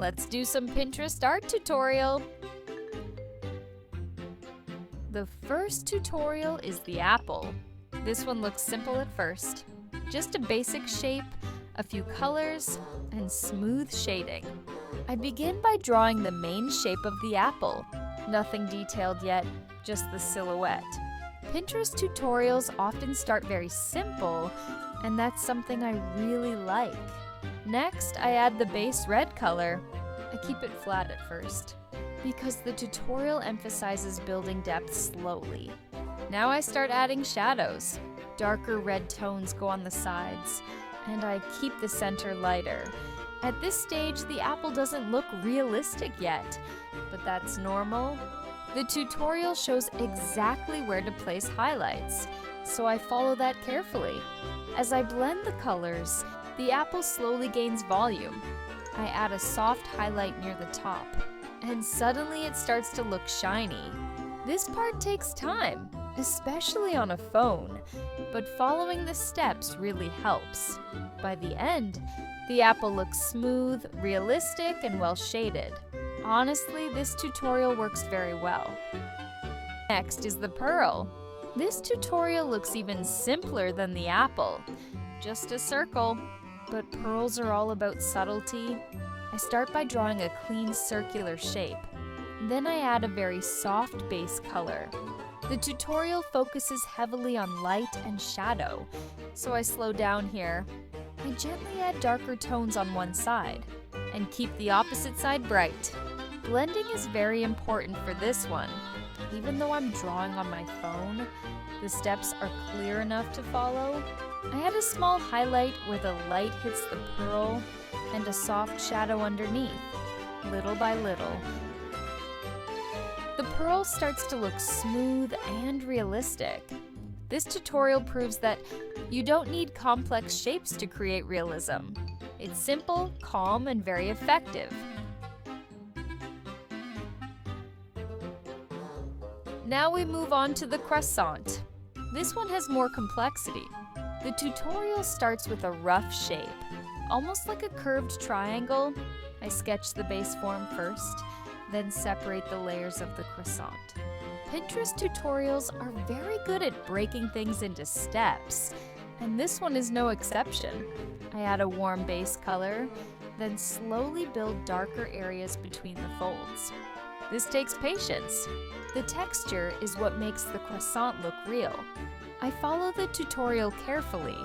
Let's do some Pinterest art tutorial. The first tutorial is the apple. This one looks simple at first. Just a basic shape, a few colors, and smooth shading. I begin by drawing the main shape of the apple. Nothing detailed yet, just the silhouette. Pinterest tutorials often start very simple, and that's something I really like. Next, I add the base red color. I keep it flat at first, because the tutorial emphasizes building depth slowly. Now I start adding shadows. Darker red tones go on the sides, and I keep the center lighter. At this stage, the apple doesn't look realistic yet, but that's normal. The tutorial shows exactly where to place highlights, so I follow that carefully. As I blend the colors, the apple slowly gains volume. I add a soft highlight near the top, and suddenly it starts to look shiny. This part takes time, especially on a phone, but following the steps really helps. By the end, the apple looks smooth, realistic, and well shaded. Honestly, this tutorial works very well. Next is the pearl. This tutorial looks even simpler than the apple. Just a circle, but pearls are all about subtlety. I start by drawing a clean circular shape. Then I add a very soft base color. The tutorial focuses heavily on light and shadow, so I slow down here. I gently add darker tones on one side, and keep the opposite side bright. Blending is very important for this one. Even though I'm drawing on my phone, the steps are clear enough to follow. I add a small highlight where the light hits the pearl, and a soft shadow underneath, little by little. The pearl starts to look smooth and realistic. This tutorial proves that you don't need complex shapes to create realism. It's simple, calm, and very effective. Now we move on to the croissant. This one has more complexity. The tutorial starts with a rough shape, almost like a curved triangle. I sketch the base form first, then separate the layers of the croissant. Pinterest tutorials are very good at breaking things into steps, and this one is no exception. I add a warm base color, then slowly build darker areas between the folds. This takes patience. The texture is what makes the croissant look real. I follow the tutorial carefully,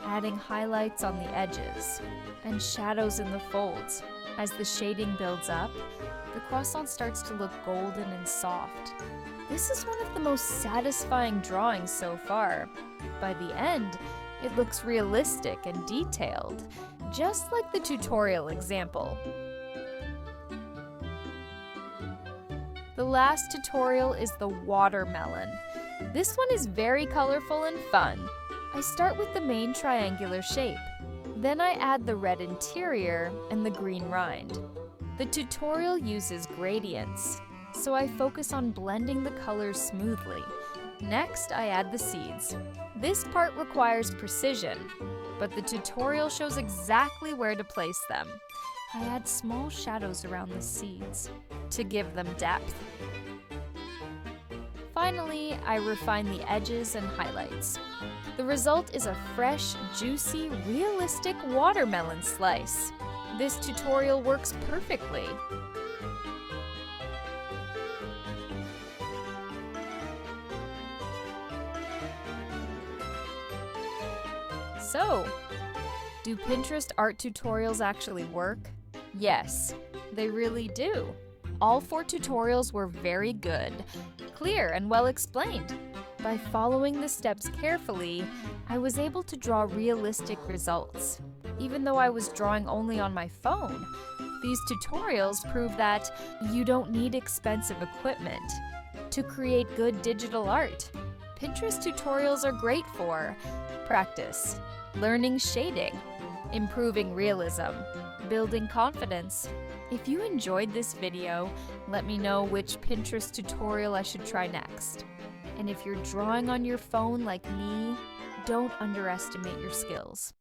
adding highlights on the edges and shadows in the folds. As the shading builds up, the croissant starts to look golden and soft. This is one of the most satisfying drawings so far. By the end, it looks realistic and detailed, just like the tutorial example. The last tutorial is the watermelon. This one is very colorful and fun. I start with the main triangular shape. Then I add the red interior and the green rind. The tutorial uses gradients, so I focus on blending the colors smoothly. Next, I add the seeds. This part requires precision, but the tutorial shows exactly where to place them. I add small shadows around the seeds to give them depth. Finally, I refine the edges and highlights. The result is a fresh, juicy, realistic watermelon slice. This tutorial works perfectly. So, do Pinterest art tutorials actually work? Yes, they really do. All 4 tutorials were very good, clear, and well explained. By following the steps carefully, I was able to draw realistic results. Even though I was drawing only on my phone, these tutorials prove that you don't need expensive equipment to create good digital art. Pinterest tutorials are great for practice, learning shading, improving realism, building confidence. If you enjoyed this video, let me know which Pinterest tutorial I should try next. And if you're drawing on your phone like me, don't underestimate your skills.